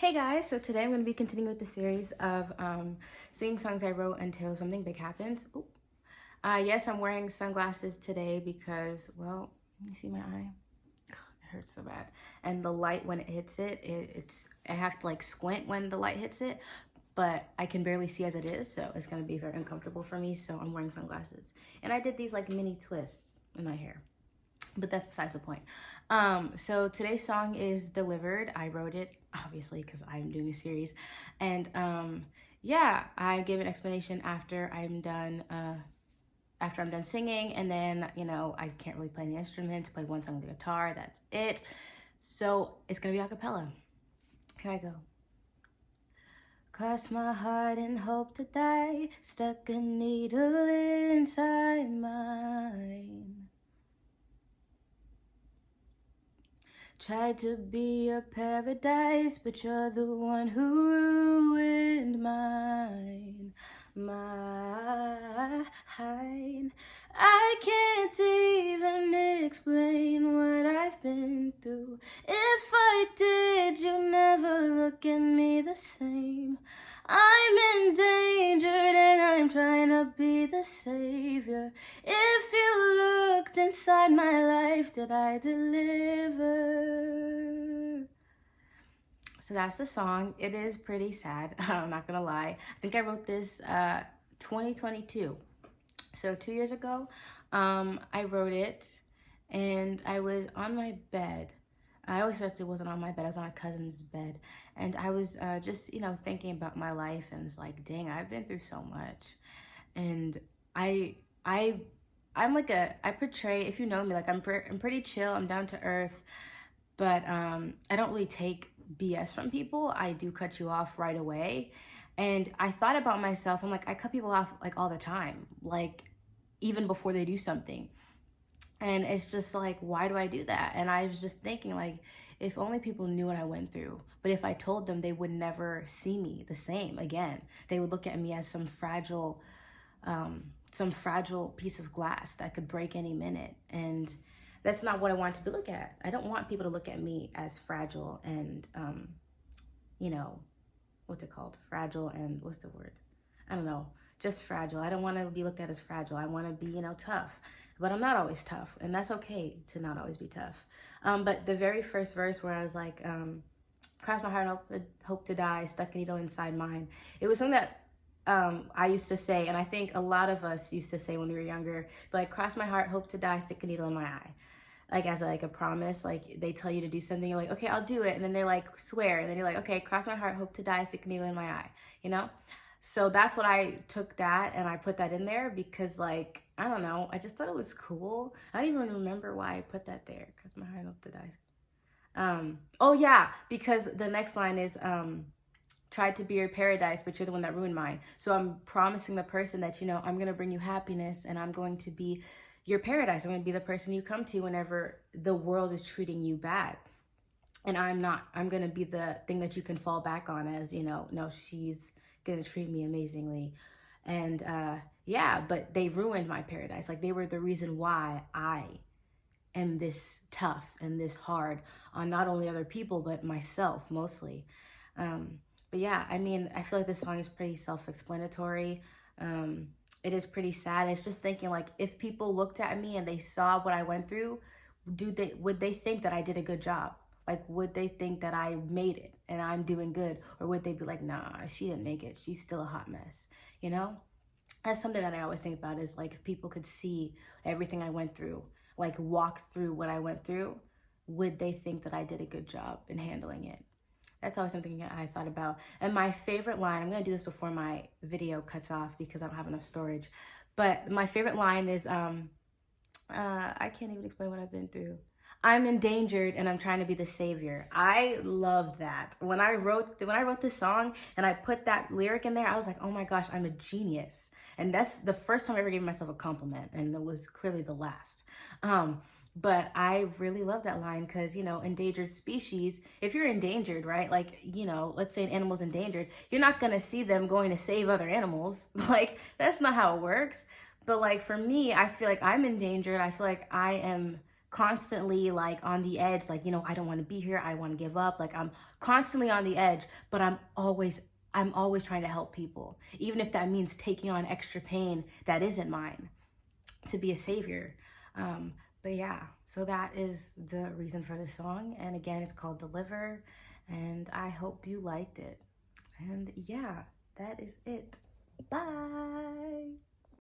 Hey guys, so today I'm going to be continuing with the series of singing songs I wrote until something big happens. Ooh. Yes, I'm wearing sunglasses today because, well, you see my eye? Ugh, it hurts so bad. And the light, when it hits it, I have to like squint when the light hits it, but I can barely see as it is, so it's going to be very uncomfortable for me, so I'm wearing sunglasses. And I did these like mini twists in my hair. But that's besides the point. So today's song is Delivered. I wrote it, obviously, because I'm doing a series. And yeah, I give an explanation after I'm done singing. And then, I can't really play any instruments, play one song on the guitar, that's it. So it's gonna be a cappella. Here I go. Cross my heart and hope to die, stuck a needle inside mine. Tried to be a paradise, but you're the one who ruined mine. I can't even explain what I've been through. If I did, you'd never look at me the same. I'm endangered and I'm trying to be the savior. If you looked inside my life, did I deliver? So that's the song. It is pretty sad, I'm not gonna lie. I think I wrote this 2022. So 2 years ago, I wrote it and I was on my bed. I always said it wasn't on my bed, I was on a cousin's bed. And I was just, thinking about my life and it's like, dang, I've been through so much. And I'm like I portray, if you know me, like I'm pretty chill, I'm down to earth, but I don't really take BS from people. I do cut you off right away. And I thought about myself, I'm like, I cut people off like all the time, like even before they do something. And it's just like, why do I do that? And I was just thinking, like, if only people knew what I went through. But if I told them, they would never see me the same again. They would look at me as some fragile piece of glass that could break any minute. And that's not what I want to be looked at. I don't want people to look at me as fragile and, what's it called? Fragile and what's the word? I don't know. Just fragile. I don't want to be looked at as fragile. I want to be, tough. But I'm not always tough, and that's okay to not always be tough. But the very first verse where I was like, cross my heart and hope to die, stuck a needle inside mine. It was something that I used to say, and I think a lot of us used to say when we were younger, like, cross my heart, hope to die, stick a needle in my eye. Like as a promise, like they tell you to do something, you're like, okay, I'll do it. And then they're like, swear. And then you're like, okay, cross my heart, hope to die, stick a needle in my eye, So that's what I took that and I put that in there because I don't know, I just thought it was cool. I don't even remember why I put that there. Cross my heart, hope to die. Oh yeah, because the next line is, tried to be your paradise, but you're the one that ruined mine. So I'm promising the person that, I'm going to bring you happiness and I'm going to be your paradise. I'm going to be the person you come to whenever the world is treating you bad. And I'm not. I'm going to be the thing that you can fall back on as, no, she's going to treat me amazingly. And yeah, but they ruined my paradise. Like they were the reason why I am this tough and this hard on not only other people, but myself mostly. But yeah, I mean, I feel like this song is pretty self-explanatory. It is pretty sad. It's just thinking like, if people looked at me and they saw what I went through, would they think that I did a good job? Like, would they think that I made it and I'm doing good? Or would they be like, nah, she didn't make it. She's still a hot mess, That's something that I always think about is like, if people could see everything I went through, like walk through what I went through, would they think that I did a good job in handling it? That's always something that I thought about. And my favorite line, I'm going to do this before my video cuts off because I don't have enough storage. But my favorite line is, I can't even explain what I've been through. I'm endangered and I'm trying to be the savior. I love that. When I wrote this song and I put that lyric in there, I was like, oh my gosh, I'm a genius. And that's the first time I ever gave myself a compliment. And it was clearly the last. But I really love that line because, endangered species, if you're endangered, right? Like, let's say an animal's endangered, you're not going to see them going to save other animals. Like, that's not how it works. But like, for me, I feel like I'm endangered. I feel like I am constantly like on the edge, like, you know, I don't want to be here, I want to give up, like I'm constantly on the edge, but I'm always trying to help people, even if that means taking on extra pain that isn't mine to be a savior. But yeah, so that is the reason for this song. And again, it's called Deliver. And I hope you liked it. And yeah, that is it. Bye.